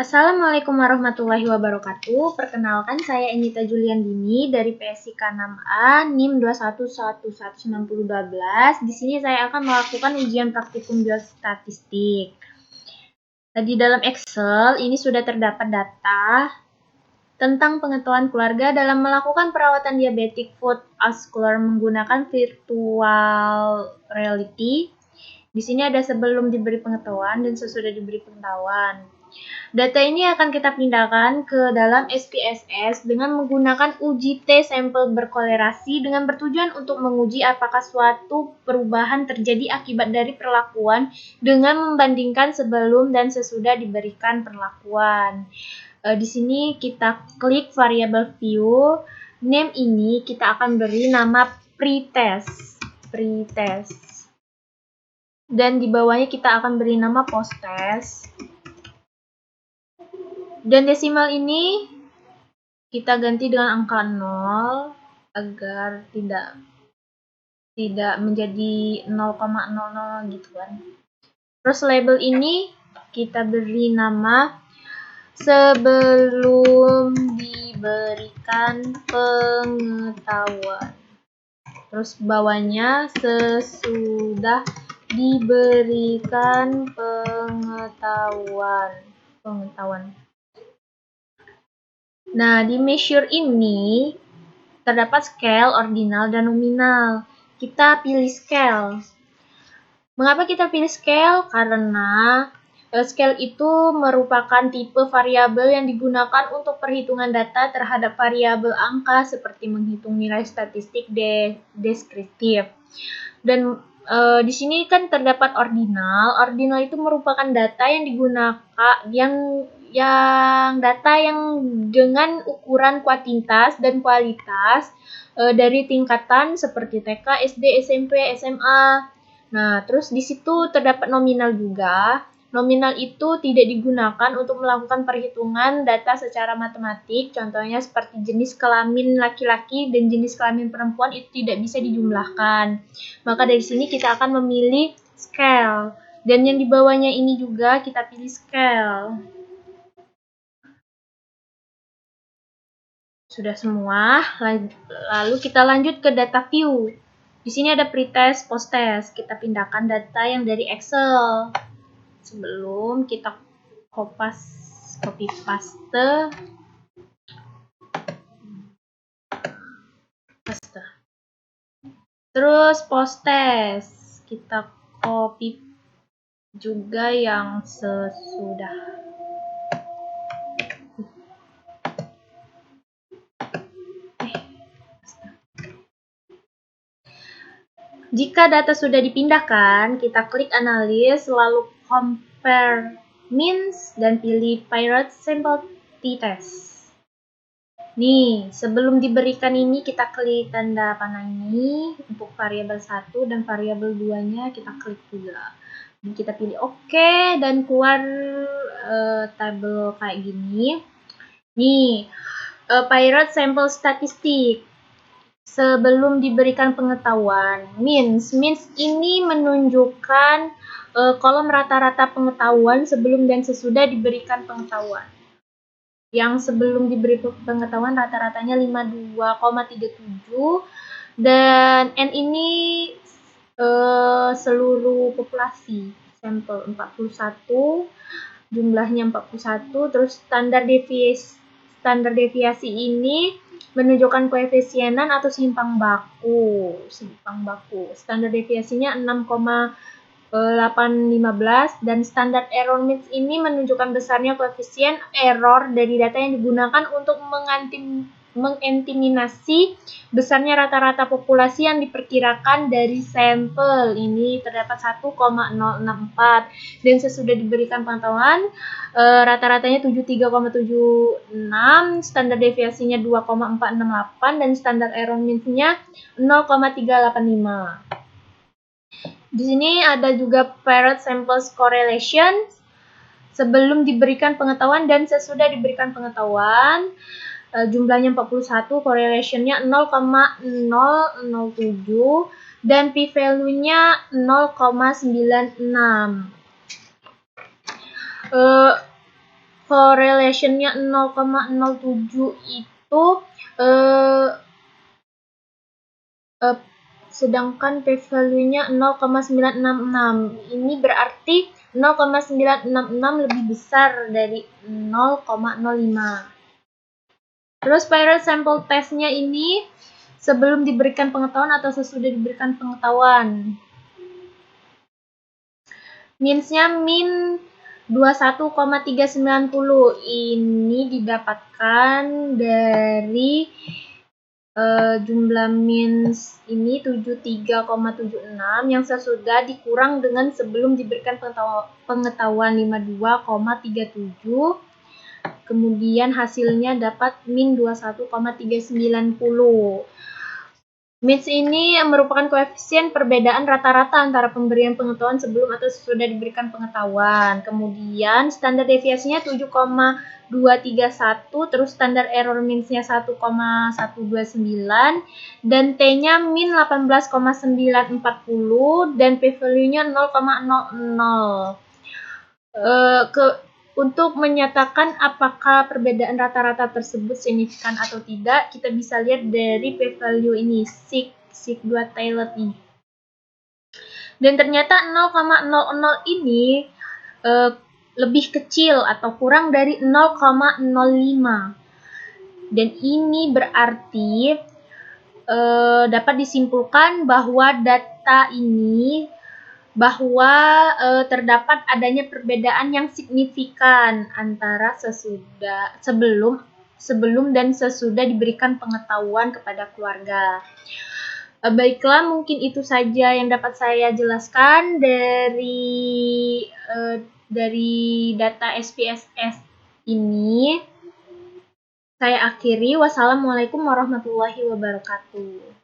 Assalamualaikum warahmatullahi wabarakatuh. Perkenalkan, saya Enita Juliandini dari PSIK 6A NIM 211119012. Di sini saya akan melakukan ujian praktikum biostatistik. Di dalam Excel ini sudah terdapat data tentang pengetahuan keluarga dalam melakukan perawatan diabetic foot ulcer menggunakan virtual reality. Di sini ada sebelum diberi pengetahuan dan sesudah diberi pengetahuan. Data ini akan kita pindahkan ke dalam SPSS dengan menggunakan uji T sampel berkolerasi dengan bertujuan untuk menguji apakah suatu perubahan terjadi akibat dari perlakuan dengan membandingkan sebelum dan sesudah diberikan perlakuan. Di sini kita klik variabel view. Name ini kita akan beri nama pretest. Dan di bawahnya kita akan beri nama posttest. Dan desimal ini kita ganti dengan angka 0 agar tidak menjadi 0,00 gitu kan. Terus label ini kita beri nama sebelum diberikan pengetahuan. Terus bawahnya sesudah diberikan pengetahuan. Nah, di measure ini terdapat scale, ordinal, dan nominal. Kita pilih scale. Mengapa kita pilih scale? Karena scale itu merupakan tipe variabel yang digunakan untuk perhitungan data terhadap variabel angka seperti menghitung nilai statistik deskriptif. Dan di sini kan terdapat ordinal. Ordinal itu merupakan data yang digunakan data yang dengan ukuran kuantitas dan kualitas dari tingkatan seperti TK, SD, SMP, SMA. Nah, terus di situ terdapat nominal juga. Nominal itu tidak digunakan untuk melakukan perhitungan data secara matematik. Contohnya seperti jenis kelamin laki-laki dan jenis kelamin perempuan itu tidak bisa dijumlahkan. Maka dari sini kita akan memilih scale. Dan yang di bawahnya ini juga kita pilih scale. Sudah semua, lalu kita lanjut ke data view. Di sini ada pretest, posttest. Kita pindahkan data yang dari Excel. Sebelum kita copy paste. Terus posttest. Kita copy juga yang sesudah. Jika data sudah dipindahkan, kita klik analis, lalu compare means, dan pilih pirate sample t-test. Nih, sebelum diberikan ini kita klik tanda panah ini untuk variabel 1 dan variabel 2-nya kita klik juga. Dan kita pilih OK dan keluar tabel kayak gini. Nih, pirate sample statistik. Sebelum diberikan pengetahuan, means ini menunjukkan kolom rata-rata pengetahuan sebelum dan sesudah diberikan pengetahuan. Yang sebelum diberi pengetahuan rata-ratanya 52,37 dan N ini seluruh populasi sampel 41, jumlahnya 41, terus standar deviasi ini menunjukkan koefisienan atau simpang baku. Standar deviasinya 6,815 dan standar error means ini menunjukkan besarnya koefisien error dari data yang digunakan untuk mengestimasi besarnya rata-rata populasi yang diperkirakan dari sampel. Ini terdapat 1,064 dan sesudah diberikan pengetahuan rata-ratanya 73,76, standar deviasinya 2,468 dan standar error means-nya 0,385. Di sini ada juga paired samples correlation sebelum diberikan pengetahuan dan sesudah diberikan pengetahuan. Jumlahnya 41, correlation-nya 0,007 dan p-value-nya 0,96. correlation-nya 0,07 itu sedangkan p-value-nya 0,966. Ini berarti 0,966 lebih besar dari 0,05. Terus spiral sample test-nya ini sebelum diberikan pengetahuan atau sesudah diberikan pengetahuan. Means-nya min 21,390. Ini didapatkan dari jumlah means ini 73,76 yang sesudah dikurang dengan sebelum diberikan pengetahuan 52,37. Kemudian hasilnya dapat min 21,390. Means ini merupakan koefisien perbedaan rata-rata antara pemberian pengetahuan sebelum atau sesudah diberikan pengetahuan. Kemudian standar deviasinya 7,231, terus standar error means-nya 1,129 dan T-nya min 18,940 dan p-value-nya 0,00. Untuk menyatakan apakah perbedaan rata-rata tersebut signifikan atau tidak, kita bisa lihat dari p-value ini, sig2 Taylor ini. Dan ternyata 0,00 ini lebih kecil atau kurang dari 0,05. Dan ini berarti dapat disimpulkan bahwa data ini terdapat adanya perbedaan yang signifikan antara sebelum dan sesudah diberikan pengetahuan kepada keluarga. Baiklah, mungkin itu saja yang dapat saya jelaskan dari data SPSS ini. Saya akhiri. Wassalamualaikum warahmatullahi wabarakatuh.